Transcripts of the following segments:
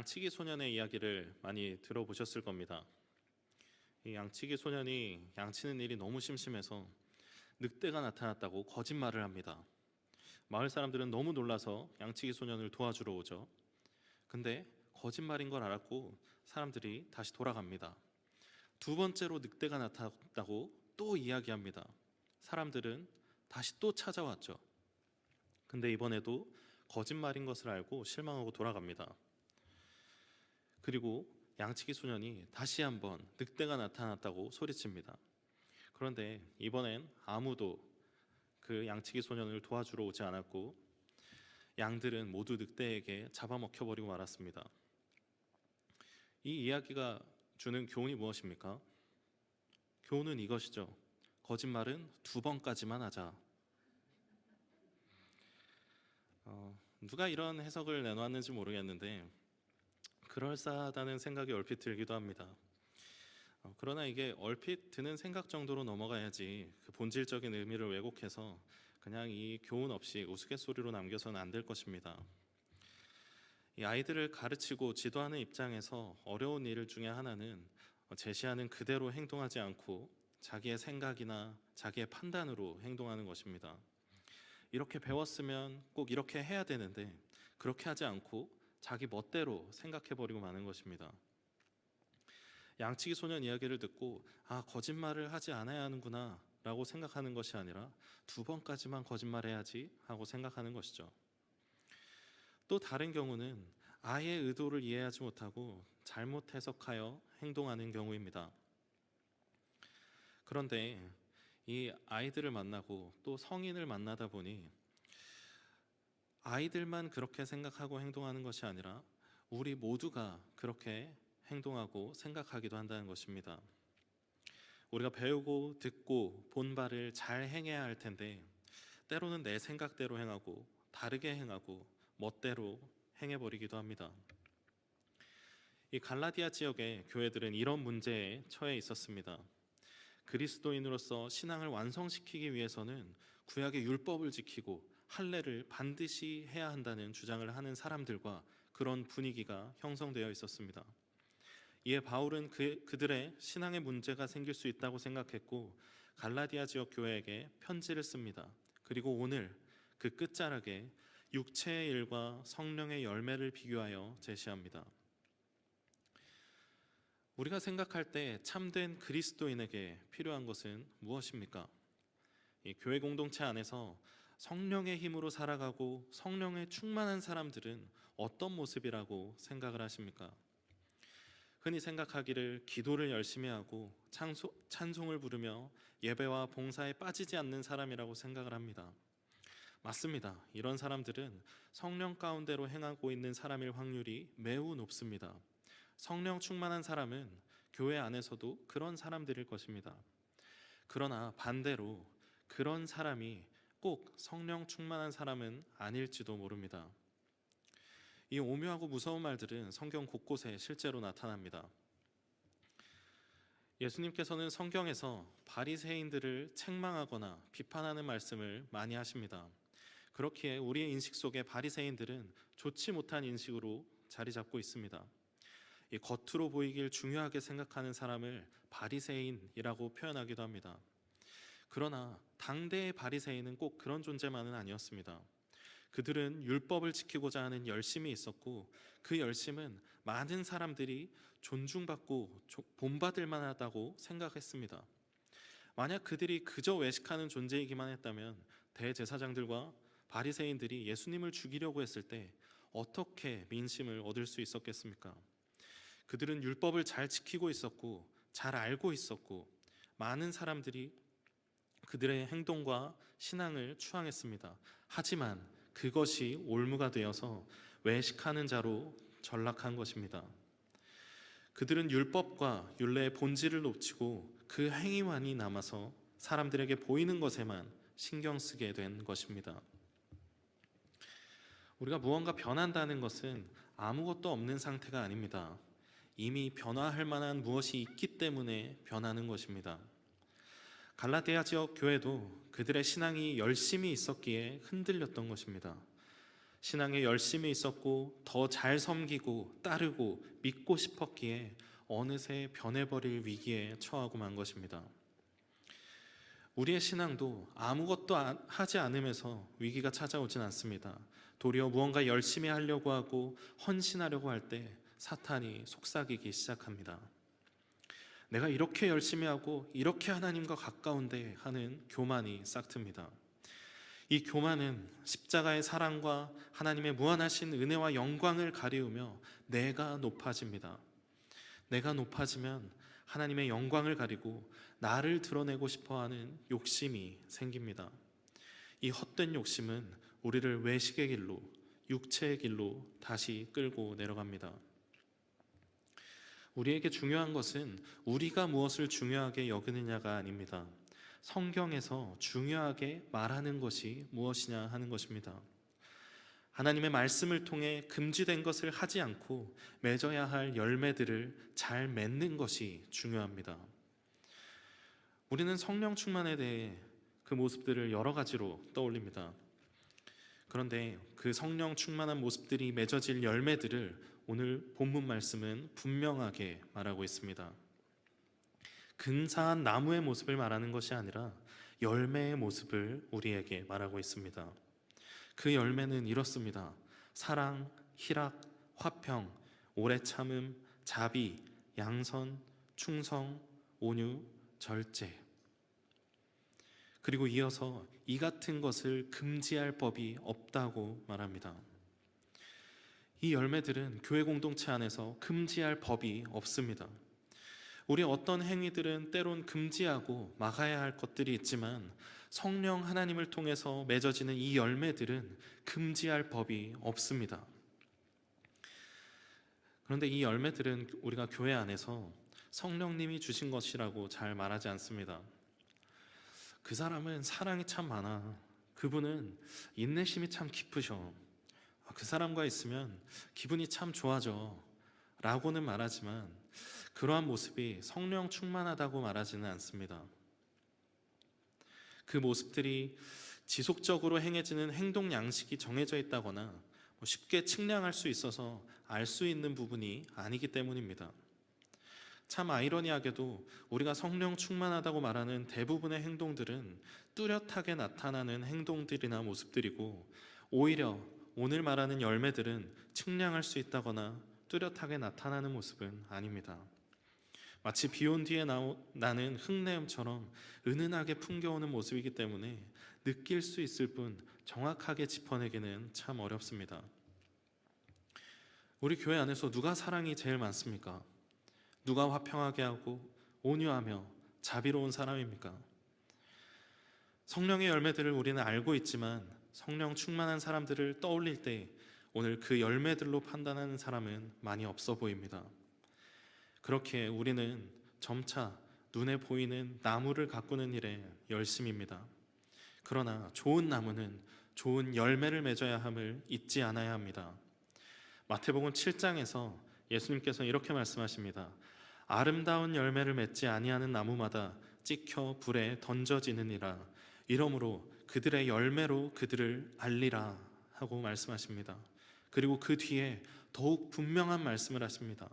양치기 소년의 이야기를 많이 들어보셨을 겁니다. 이 양치기 소년이 양치는 일이 너무 심심해서 늑대가 나타났다고 거짓말을 합니다. 마을 사람들은 너무 놀라서 양치기 소년을 도와주러 오죠. 근데 거짓말인 걸 알았고 사람들이 다시 돌아갑니다. 두 번째로 늑대가 나타났다고 또 이야기합니다. 사람들은 다시 또 찾아왔죠. 근데 이번에도 거짓말인 것을 알고 실망하고 돌아갑니다. 그리고 양치기 소년이 다시 한번 늑대가 나타났다고 소리칩니다. 그런데 이번엔 아무도 그 양치기 소년을 도와주러 오지 않았고 양들은 모두 늑대에게 잡아먹혀버리고 말았습니다. 이 이야기가 주는 교훈이 무엇입니까? 교훈은 이것이죠. 거짓말은 2번까지만 하자. 누가 이런 해석을 내놓았는지 모르겠는데 그럴싸하다는 생각이 얼핏 들기도 합니다. 그러나 이게 얼핏 드는 생각 정도로 넘어가야지 그 본질적인 의미를 왜곡해서 그냥 이 교훈 없이 우스갯소리로 남겨서는 안 될 것입니다. 이 아이들을 가르치고 지도하는 입장에서 어려운 일 중에 하나는 제시하는 그대로 행동하지 않고 자기의 생각이나 자기의 판단으로 행동하는 것입니다. 이렇게 배웠으면 꼭 이렇게 해야 되는데 그렇게 하지 않고 자기 멋대로 생각해버리고 마는 것입니다. 양치기 소년 이야기를 듣고 거짓말을 하지 않아야 하는구나 라고 생각하는 것이 아니라 2번까지만 거짓말해야지 하고 생각하는 것이죠. 또 다른 경우는 아예 의도를 이해하지 못하고 잘못 해석하여 행동하는 경우입니다. 그런데 이 아이들을 만나고 또 성인을 만나다 보니 아이들만 그렇게 생각하고 행동하는 것이 아니라 우리 모두가 그렇게 행동하고 생각하기도 한다는 것입니다. 우리가 배우고 듣고 본 바를 잘 행해야 할 텐데 때로는 내 생각대로 행하고 다르게 행하고 멋대로 행해버리기도 합니다. 이 갈라디아 지역의 교회들은 이런 문제에 처해 있었습니다. 그리스도인으로서 신앙을 완성시키기 위해서는 구약의 율법을 지키고 할례를 반드시 해야 한다는 주장을 하는 사람들과 그런 분위기가 형성되어 있었습니다. 이에 바울은 그들의 신앙에 문제가 생길 수 있다고 생각했고 갈라디아 지역 교회에게 편지를 씁니다. 그리고 오늘 그 끝자락에 육체의 일과 성령의 열매를 비교하여 제시합니다. 우리가 생각할 때 참된 그리스도인에게 필요한 것은 무엇입니까? 이 교회 공동체 안에서 성령의 힘으로 살아가고 성령에 충만한 사람들은 어떤 모습이라고 생각을 하십니까? 흔히 생각하기를 기도를 열심히 하고 찬송을 부르며 예배와 봉사에 빠지지 않는 사람이라고 생각을 합니다. 맞습니다. 이런 사람들은 성령 가운데로 행하고 있는 사람일 확률이 매우 높습니다. 성령 충만한 사람은 교회 안에서도 그런 사람들일 것입니다. 그러나 반대로 그런 사람이 꼭 성령 충만한 사람은 아닐지도 모릅니다. 이 오묘하고 무서운 말들은 성경 곳곳에 실제로 나타납니다. 예수님께서는 성경에서 바리새인들을 책망하거나 비판하는 말씀을 많이 하십니다. 그렇기에 우리의 인식 속에 바리새인들은 좋지 못한 인식으로 자리 잡고 있습니다. 이 겉으로 보이길 중요하게 생각하는 사람을 바리새인이라고 표현하기도 합니다. 그러나 당대의 바리새인은 꼭 그런 존재만은 아니었습니다. 그들은 율법을 지키고자 하는 열심이 있었고 그 열심은 많은 사람들이 존중받고 본받을 만하다고 생각했습니다. 만약 그들이 그저 외식하는 존재이기만 했다면 대제사장들과 바리새인들이 예수님을 죽이려고 했을 때 어떻게 민심을 얻을 수 있었겠습니까? 그들은 율법을 잘 지키고 있었고 잘 알고 있었고 많은 사람들이 그들의 행동과 신앙을 추앙했습니다. 하지만 그것이 올무가 되어서 외식하는 자로 전락한 것입니다. 그들은 율법과 율례의 본질을 놓치고 그 행위만이 남아서 사람들에게 보이는 것에만 신경 쓰게 된 것입니다. 우리가 무언가 변한다는 것은 아무것도 없는 상태가 아닙니다. 이미 변화할 만한 무엇이 있기 때문에 변하는 것입니다. 갈라디아 지역 교회도 그들의 신앙이 열심히 있었기에 흔들렸던 것입니다. 신앙에 열심히 있었고 더 잘 섬기고 따르고 믿고 싶었기에 어느새 변해버릴 위기에 처하고 만 것입니다. 우리의 신앙도 아무것도 하지 않으면서 위기가 찾아오진 않습니다. 도리어 무언가 열심히 하려고 하고 헌신하려고 할 때 사탄이 속삭이기 시작합니다. 내가 이렇게 열심히 하고 이렇게 하나님과 가까운데 하는 교만이 싹틉니다. 이 교만은 십자가의 사랑과 하나님의 무한하신 은혜와 영광을 가리우며 내가 높아집니다. 내가 높아지면 하나님의 영광을 가리고 나를 드러내고 싶어하는 욕심이 생깁니다. 이 헛된 욕심은 우리를 외식의 길로, 육체의 길로 다시 끌고 내려갑니다. 우리에게 중요한 것은 우리가 무엇을 중요하게 여기느냐가 아닙니다. 성경에서 중요하게 말하는 것이 무엇이냐 하는 것입니다. 하나님의 말씀을 통해 금지된 것을 하지 않고 맺어야 할 열매들을 잘 맺는 것이 중요합니다. 우리는 성령 충만에 대해 그 모습들을 여러 가지로 떠올립니다. 그런데 그 성령 충만한 모습들이 맺어질 열매들을 오늘 본문 말씀은 분명하게 말하고 있습니다. 근사한 나무의 모습을 말하는 것이 아니라 열매의 모습을 우리에게 말하고 있습니다. 그 열매는 이렇습니다. 사랑, 희락, 화평, 오래 참음, 자비, 양선, 충성, 온유, 절제. 그리고 이어서 이 같은 것을 금지할 법이 없다고 말합니다. 이 열매들은 교회 공동체 안에서 금지할 법이 없습니다. 우리 어떤 행위들은 때론 금지하고 막아야 할 것들이 있지만 성령 하나님을 통해서 맺어지는 이 열매들은 금지할 법이 없습니다. 그런데 이 열매들은 우리가 교회 안에서 성령님이 주신 것이라고 잘 말하지 않습니다. 그 사람은 사랑이 참 많아. 그분은 인내심이 참 깊으셔. 그 사람과 있으면 기분이 참 좋아져 라고는 말하지만 그러한 모습이 성령 충만하다고 말하지는 않습니다. 그 모습들이 지속적으로 행해지는 행동 양식이 정해져 있다거나 쉽게 측량할 수 있어서 알 수 있는 부분이 아니기 때문입니다. 참 아이러니하게도 우리가 성령 충만하다고 말하는 대부분의 행동들은 뚜렷하게 나타나는 행동들이나 모습들이고 오히려 오늘 말하는 열매들은 측량할 수 있다거나 뚜렷하게 나타나는 모습은 아닙니다. 마치 비 온 뒤에 나는 흙내음처럼 은은하게 풍겨오는 모습이기 때문에 느낄 수 있을 뿐 정확하게 짚어내기는 참 어렵습니다. 우리 교회 안에서 누가 사랑이 제일 많습니까? 누가 화평하게 하고 온유하며 자비로운 사람입니까? 성령의 열매들을 우리는 알고 있지만 성령 충만한 사람들을 떠올릴 때 오늘 그 열매들로 판단하는 사람은 많이 없어 보입니다. 그렇게 우리는 점차 눈에 보이는 나무를 가꾸는 일에 열심입니다. 그러나 좋은 나무는 좋은 열매를 맺어야 함을 잊지 않아야 합니다. 마태복음 7장에서 예수님께서 이렇게 말씀하십니다. 아름다운 열매를 맺지 아니하는 나무마다 찍혀 불에 던져지느니라. 이러므로 그들의 열매로 그들을 알리라 하고 말씀하십니다. 그리고 그 뒤에 더욱 분명한 말씀을 하십니다.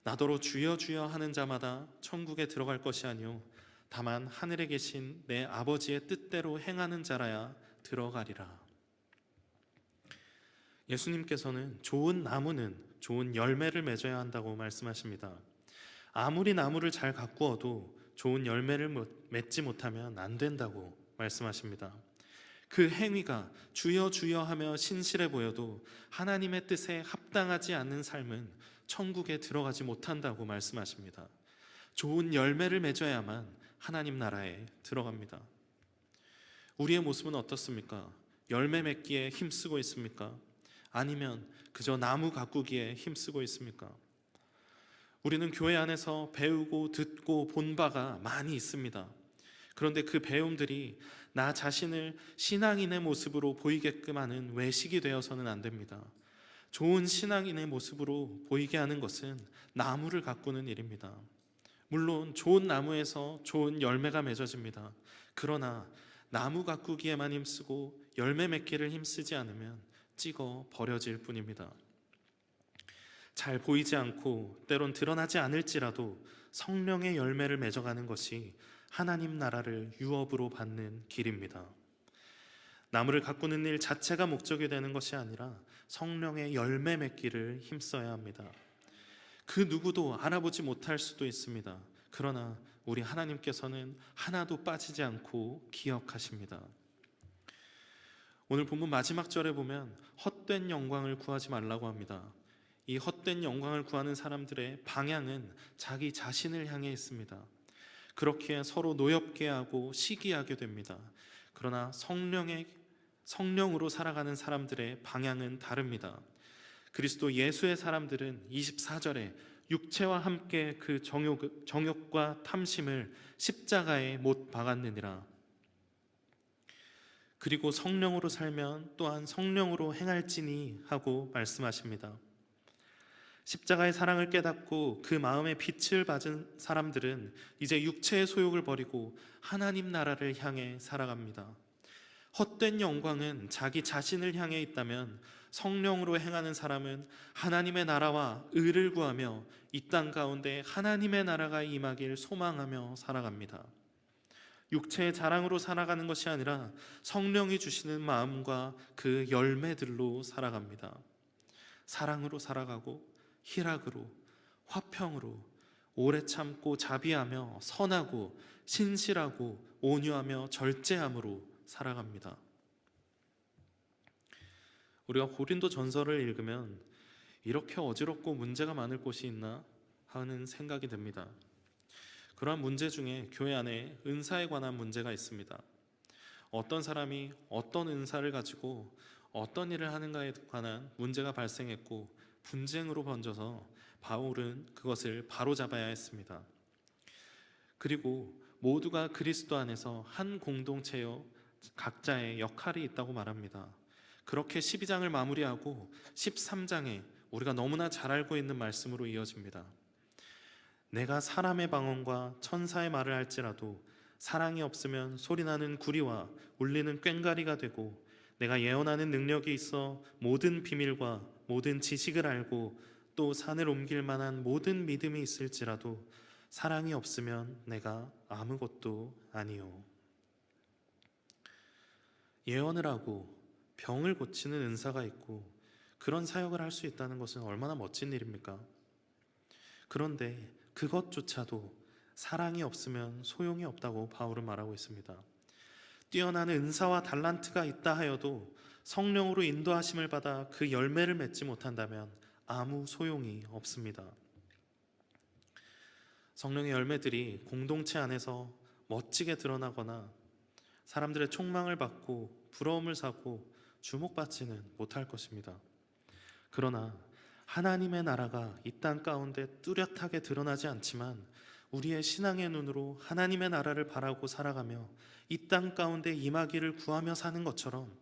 나더러 주여 주여 하는 자마다 천국에 들어갈 것이 아니요 다만 하늘에 계신 내 아버지의 뜻대로 행하는 자라야 들어가리라. 예수님께서는 좋은 나무는 좋은 열매를 맺어야 한다고 말씀하십니다. 아무리 나무를 잘 가꾸어도 좋은 열매를 맺지 못하면 안 된다고 말씀하십니다. 그 행위가 주여 주여 하며 신실해 보여도 하나님의 뜻에 합당하지 않는 삶은 천국에 들어가지 못한다고 말씀하십니다. 좋은 열매를 맺어야만 하나님 나라에 들어갑니다. 우리의 모습은 어떻습니까? 열매 맺기에 힘쓰고 있습니까? 아니면 그저 나무 가꾸기에 힘쓰고 있습니까? 우리는 교회 안에서 배우고 듣고 본 바가 많이 있습니다. 그런데 그 배움들이 나 자신을 신앙인의 모습으로 보이게끔 하는 외식이 되어서는 안 됩니다. 좋은 신앙인의 모습으로 보이게 하는 것은 나무를 가꾸는 일입니다. 물론 좋은 나무에서 좋은 열매가 맺어집니다. 그러나 나무 가꾸기에만 힘쓰고 열매 맺기를 힘쓰지 않으면 찍어 버려질 뿐입니다. 잘 보이지 않고 때론 드러나지 않을지라도 성령의 열매를 맺어가는 것이 하나님 나라를 유업으로 받는 길입니다. 나무를 가꾸는 일 자체가 목적이 되는 것이 아니라 성령의 열매 맺기를 힘써야 합니다. 그 누구도 알아보지 못할 수도 있습니다. 그러나 우리 하나님께서는 하나도 빠지지 않고 기억하십니다. 오늘 본문 마지막 절에 보면 헛된 영광을 구하지 말라고 합니다. 이 헛된 영광을 구하는 사람들의 방향은 자기 자신을 향해 있습니다. 그렇기에 서로 노엽게 하고 시기하게 됩니다. 그러나 성령으로 살아가는 사람들의 방향은 다릅니다. 그리스도 예수의 사람들은 24절에 육체와 함께 그 정욕과 탐심을 십자가에 못 박았느니라. 그리고 성령으로 살면 또한 성령으로 행할지니 하고 말씀하십니다. 십자가의 사랑을 깨닫고 그 마음의 빛을 받은 사람들은 이제 육체의 소욕을 버리고 하나님 나라를 향해 살아갑니다. 헛된 영광은 자기 자신을 향해 있다면 성령으로 행하는 사람은 하나님의 나라와 의를 구하며 이 땅 가운데 하나님의 나라가 임하길 소망하며 살아갑니다. 육체의 자랑으로 살아가는 것이 아니라 성령이 주시는 마음과 그 열매들로 살아갑니다. 사랑으로 살아가고 희락으로, 화평으로, 오래 참고 자비하며 선하고 신실하고 온유하며 절제함으로 살아갑니다. 우리가 고린도 전서를 읽으면 이렇게 어지럽고 문제가 많을 곳이 있나 하는 생각이 듭니다. 그러한 문제 중에 교회 안에 은사에 관한 문제가 있습니다. 어떤 사람이 어떤 은사를 가지고 어떤 일을 하는가에 관한 문제가 발생했고 분쟁으로 번져서 바울은 그것을 바로잡아야 했습니다. 그리고 모두가 그리스도 안에서 한 공동체여 각자의 역할이 있다고 말합니다. 그렇게 12장을 마무리하고 13장에 우리가 너무나 잘 알고 있는 말씀으로 이어집니다. 내가 사람의 방언과 천사의 말을 할지라도 사랑이 없으면 소리나는 구리와 울리는 꽹과리가 되고, 내가 예언하는 능력이 있어 모든 비밀과 모든 지식을 알고 또 산을 옮길 만한 모든 믿음이 있을지라도 사랑이 없으면 내가 아무것도 아니요. 예언을 하고 병을 고치는 은사가 있고 그런 사역을 할 수 있다는 것은 얼마나 멋진 일입니까? 그런데 그것조차도 사랑이 없으면 소용이 없다고 바울은 말하고 있습니다. 뛰어난 은사와 달란트가 있다 하여도 성령으로 인도하심을 받아 그 열매를 맺지 못한다면 아무 소용이 없습니다. 성령의 열매들이 공동체 안에서 멋지게 드러나거나 사람들의 촉망을 받고 부러움을 사고 주목받지는 못할 것입니다. 그러나 하나님의 나라가 이 땅 가운데 뚜렷하게 드러나지 않지만 우리의 신앙의 눈으로 하나님의 나라를 바라고 살아가며 이 땅 가운데 임하기를 구하며 사는 것처럼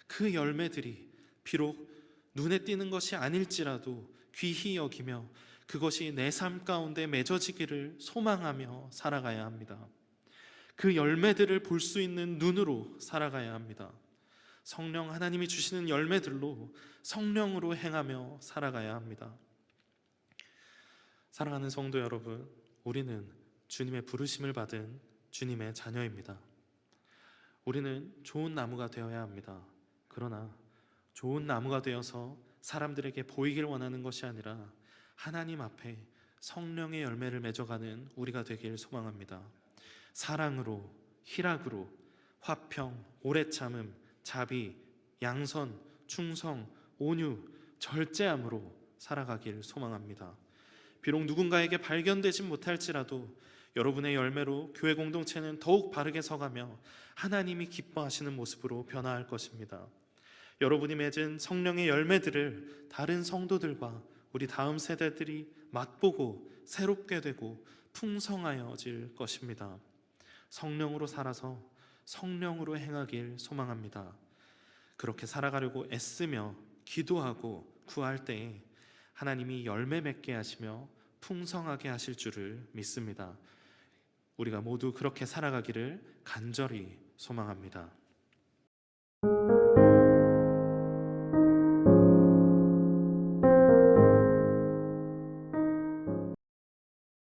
그 열매들이 비록 눈에 띄는 것이 아닐지라도 귀히 여기며 그것이 내 삶 가운데 맺어지기를 소망하며 살아가야 합니다. 그 열매들을 볼 수 있는 눈으로 살아가야 합니다. 성령 하나님이 주시는 열매들로 성령으로 행하며 살아가야 합니다. 사랑하는 성도 여러분, 우리는 주님의 부르심을 받은 주님의 자녀입니다. 우리는 좋은 나무가 되어야 합니다. 그러나 좋은 나무가 되어서 사람들에게 보이길 원하는 것이 아니라 하나님 앞에 성령의 열매를 맺어가는 우리가 되길 소망합니다. 사랑으로, 희락으로, 화평, 오래 참음, 자비, 양선, 충성, 온유, 절제함으로 살아가길 소망합니다. 비록 누군가에게 발견되진 못할지라도 여러분의 열매로 교회 공동체는 더욱 바르게 서가며 하나님이 기뻐하시는 모습으로 변화할 것입니다. 여러분이 맺은 성령의 열매들을 다른 성도들과 우리 다음 세대들이 맛보고 새롭게 되고 풍성하여질 것입니다. 성령으로 살아서 성령으로 행하길 소망합니다. 그렇게 살아가려고 애쓰며 기도하고 구할 때에 하나님이 열매 맺게 하시며 풍성하게 하실 줄을 믿습니다. 우리가 모두 그렇게 살아가기를 간절히 소망합니다.